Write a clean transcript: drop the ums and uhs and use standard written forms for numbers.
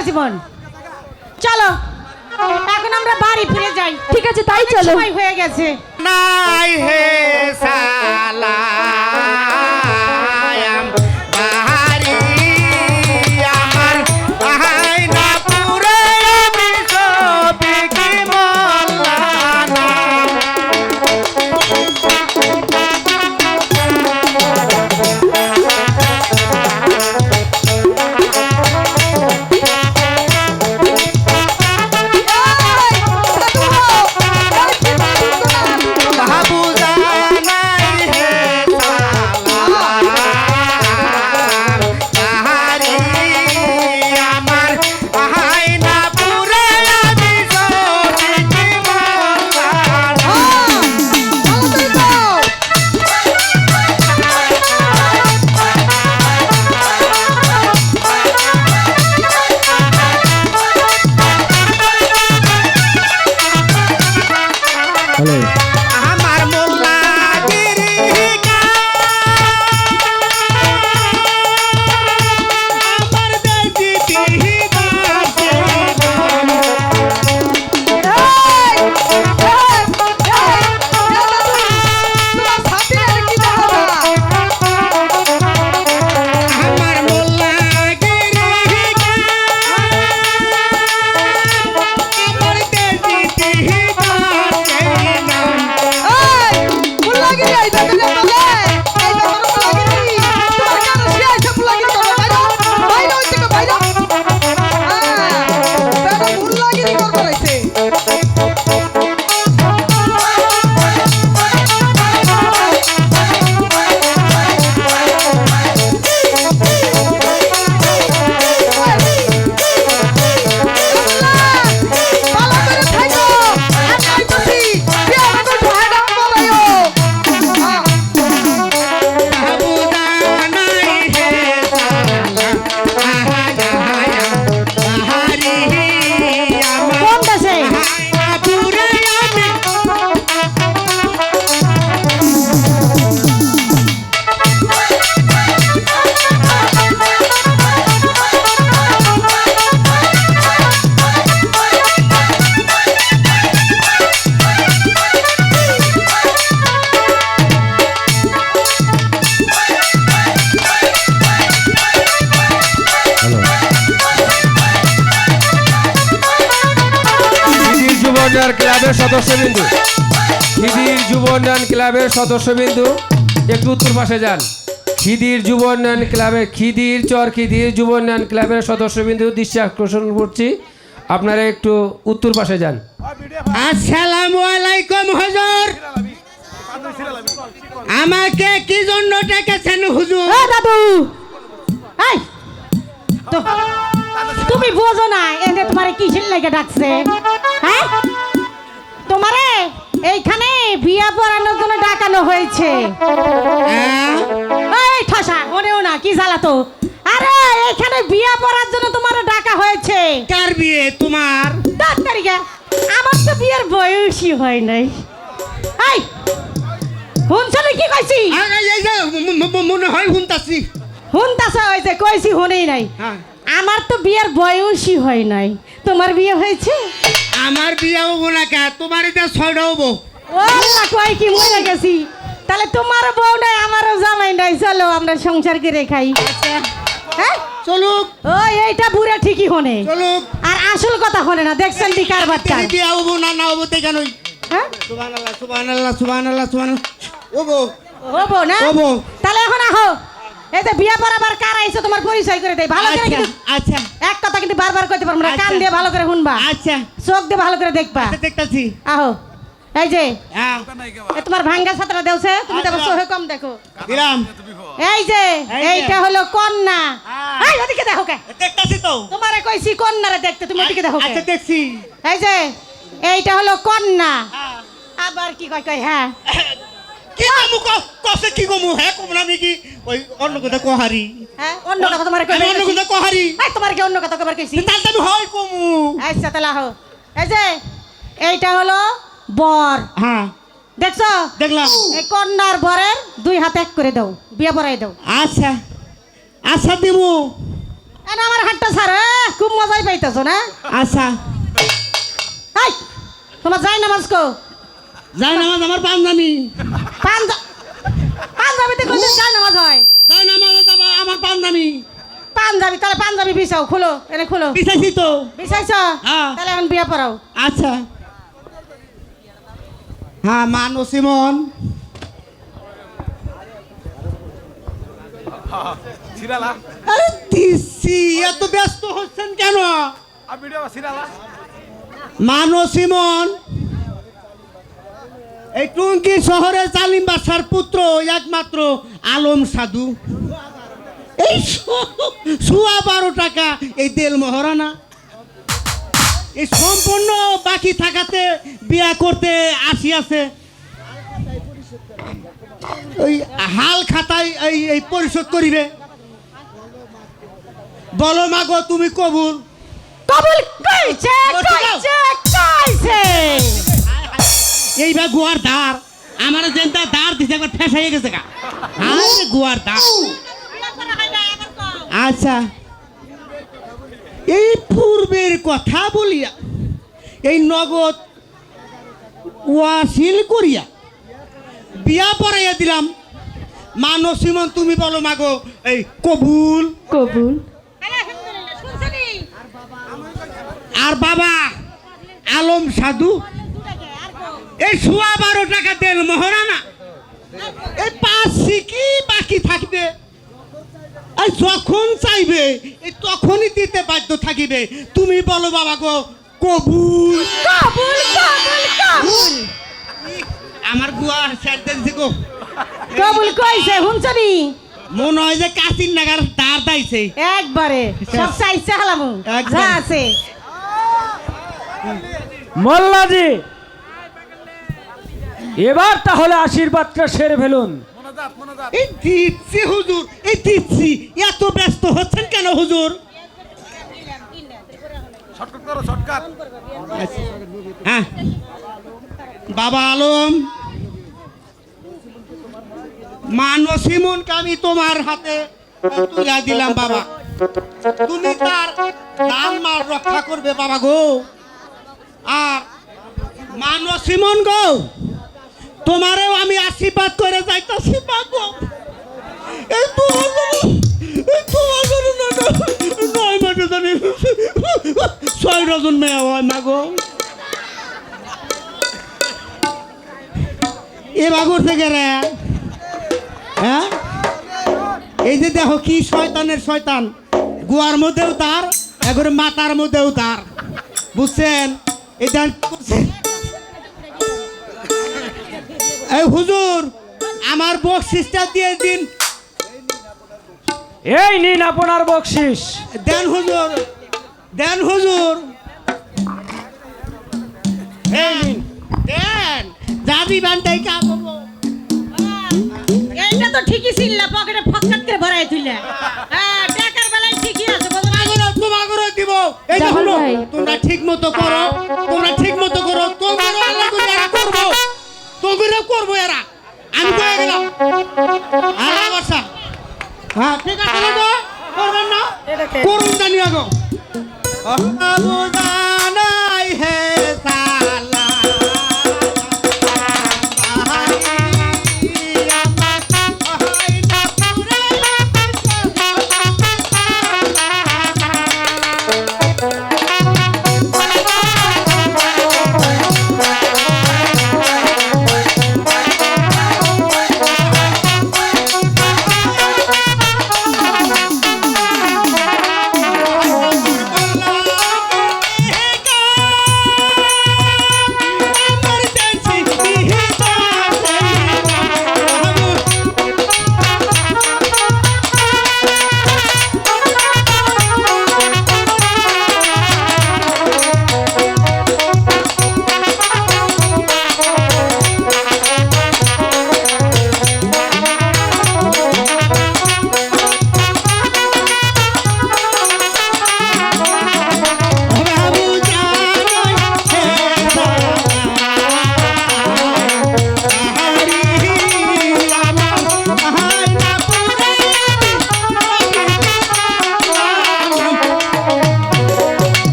সারা জীবন। চলো এখন আমরা বাড়ি ফিরে যাই। ঠিক আছে তাই চলো। সময় হয়ে গেছে। নাই হে সালাম বাহারি আমার আহাইনা পুরে আমি সবই কি বললাম বাবুজা নাই হে সালাম বাহারি আমার আহাইনা পুরে আমি সবই কি বললাম আমার মোল্লা গিরিকা আমার দেশি তিহিদাসে আমার মোল্লা গিরিকা আমার দেশি তিহিদাসে নাম বাবুজা নাই হে সালাম বাহারি আমার কোন দেশে? আহাইনা পুরে আমি খিদির যুবউন্নয়ন ক্লাবের সদস্যবিন্দু, খিদির যুবউন্নয়ন ক্লাবের সদস্যবিন্দু একটু উত্তর পাশে যান। খিদির যুবউন্নয়ন ক্লাবের খিদির যুবউন্নয়ন ক্লাবের সদস্যবিন্দু দৃষ্টি আকর্ষণ করছি, আপনারা একটু উত্তর পাশে যান। আসসালামু আলাইকুম হুজুর আমাকে কি জন্য ডেকেছেন হুজুর এ দাদু, এই তো তুমি বোঝো না এনে তোমারে কিসের লাগে ডাকছে? হ্যাঁ, তোমারে এইখানে বিয়া পড়ানোর জন্য ডাকানো হয়েছে। হ্যাঁ? এই ঠাসা ওনেও না কি জ্বালাতো। আরে এইখানে বিয়া পড়ার জন্য তোমার ডাকা হয়েছে। কার বিয়ে তোমার ডাক্তারিকা আমার তো বিয়ের বয়সই হয় নাই। এই শুনছো কি কইছি? এই যে মনে হয় শুনতাছি শুনতাছে হয়েছে কইছি শুনেই নাই। হ্যাঁ। আমার তো বিয়ের বয়সই হয় নাই। তোমার বিয়ে হয়েছে? আমার বিয়ে হবো না কে তোমার এটা ছয়টা হবো ও আল্লাহ কই কি মরে গেছি। তাহলে তোমার বউ নাই আমারও জামাই নাই, চলো আমরা সংসার করে খাই। হ্যাঁ চলুক ওই এইটা বুড়া ঠিকই হনে, চলুক আর আসল কথা হনে না। দেখছেন দি কারবারটা? বিয়ে হবো না না হবো কেন হ্যাঁ সুবহানাল্লাহ সুবহানাল্লাহ সুবহানাল্লাহ সুবহানাল্লাহ ওগো হবো না? হবো। তাহলে এখন আহো, এই যে বিয়া পড়াবার কার আইছো তোমার পরিচয় করে দেই ভালো করে। আচ্ছা কিন্তু আচ্ছা এক কথা কিন্তু বারবার কইতে পারবো না, কান আচ্ছা। দিয়ে ভালো করে শুনবা, আচ্ছা চোখ দিয়ে ভালো করে দেখবা। দেখতাছি আহো, এই যে হ্যাঁ এ তোমার ভাঙ্গা ছাত্রা দেওছে, তুমি তো আবার চোখে কম দেখো। দিলাম এই যে এই যে। এইটা হলো কন্যা। হ্যাঁ। এই ওদিকে দেখো কে? দেখতাছি তো তোমারে কইছি কন্যারে দেখতে, তুমি ওদিকে দেখো কে? আচ্ছা দেখছি এই যে এইটা হলো কন্যা। হ্যাঁ। আবার কি কয় কয় হ্যাঁ কি কমু কসে কি কমু হ্যাঁ কমু না আমি কি ওই অন্য কথা কহারি হ্যাঁ অন্য কথা তোমারে কই আমি অন্য কথা কহারি এই তোমারে কি অন্য কথা কবার কইছি? তাহলে আমি হয় কমু আচ্ছা তাহলে আহো, এই যে এইটা হলো বর, হ্যাঁ দেখছো? দেখলাম এই কন্যার বরের দুই হাত এক করে দাও, বিয়ে পড়াই দাও। আচ্ছা আচ্ছা দিমু এনা আমার হাতটা ছাড়, খুব মজাই পাইতেছো না? আচ্ছা এই তোমার যাই নামাজ কো যাই নামাজ আমার পাঞ্জাবি পাঞ্জাবিতে কোনদিন যাই নামাজ হয়? যাই নামাজ আমার পাঞ্জাবি পাঞ্জাবি তাহলে পাঞ্জাবি বিছাও, খুলো এনে খুলো। বিছাইছি তো। বিছাইছ? হ্যাঁ। তাহলে এখন বিয়া পড়াও। আচ্ছা হ্যাঁ মানো সিমন আরে দিছি এত ব্যস্ত হচ্ছেন কেন? মানো সিমন এই টুঙ্কি শহরের জালিম বাদশার পুত্র একমাত্র আলম সাধু। এই 12.5 টাকা এই তেল মহারানা এই সম্পূর্ণ বাকি থাকাতে বিয়া করতে আসিয়াছে। ওই হাল খাতায় এই পরিশোধ করিবে। বলো মাগো তুমি কবুল? কবুল কইছে কইছে কইছে। এইবার গুয়ার ধার আমার যেটা ধার দিছে একবার ফেসাইয়ে গেছে গা। আরে গুয়ার ধার। আচ্ছা এই পূর্বের কথা বলিয়া এই নগদ ওয়াসিল করিয়া বিয়া পড়াইয়া দিলাম। মানো সিমন তুমি বলো মাগো এই কবুল? কবুল। আর বাবা আলম সাধু এই 12.5 টাকা তেল মহারানা এই 5 কি বাকি থাকবে। এই যখন চাইবে এই তখনই দিতে বাধ্য থাকিবে। তুমি বলো বাবা গো কবুল? কবুল কবুল কবুল। আমার গুয়ার ছেড়ে দিছি গো। কবুল কইছে হুনছনি? মনে হয় যে কাশির নাগার তার দাইছে একবারে সব চাইছে হালামু একদম। যা আছে। মোল্লাজি এবার তাহলে আশীর্বাদটা সেরে ফেলুন। এই দিচ্ছি হুজুর এই দিচ্ছি। এত ব্যস্ত হচ্ছেন কেন হুজুর? হ্যাঁ বাবা আলম মানো সিমনকে আমি তোমার হাতে তুলে দিলাম বাবা। তুমি তার দান মাল রক্ষা করবে বাবা গো। আর মানো সিমন গো তোমারেও আমি আশীর্বাদ করে যাইতাছি বাবা। এই তোমার নয় মাসে জানি 6 ডজন মেয়ে হয় মাগো। এ বাগর থেকে রে হ্যাঁ এই যে দেখো কি শয়তানের শয়তান। গুয়ার মধ্যেও তার একবারে মাথার মধ্যেও তার বুঝছেন? এই দেন এই হুজুর আমার বকশিসটা দিয়ে দিন। এই নিন আপনার বকশিস। দেন হুজুর দেন হুজুর। এই নিন দেন যাবি বান্তাই কা করবো। এইটা তো ঠিকই ছিল না, পকেটে ফকফক করে ভরাই তুইলা। হ্যাঁ টাকার বেলায় ঠিকই আছে বাবা। তোমাগরে দিব। এই যে হলো তোমরা ঠিক মতো করো, তোমরা ঠিক মতো করো। তোমরা আল্লাহ করে করবো, তোমরা করবো এরা। আমি কয়ে গেলাম আল্লাহ বর্ষা। হ্যাঁ ঠিক আছে না গো করবেন না করুন জানি আগো।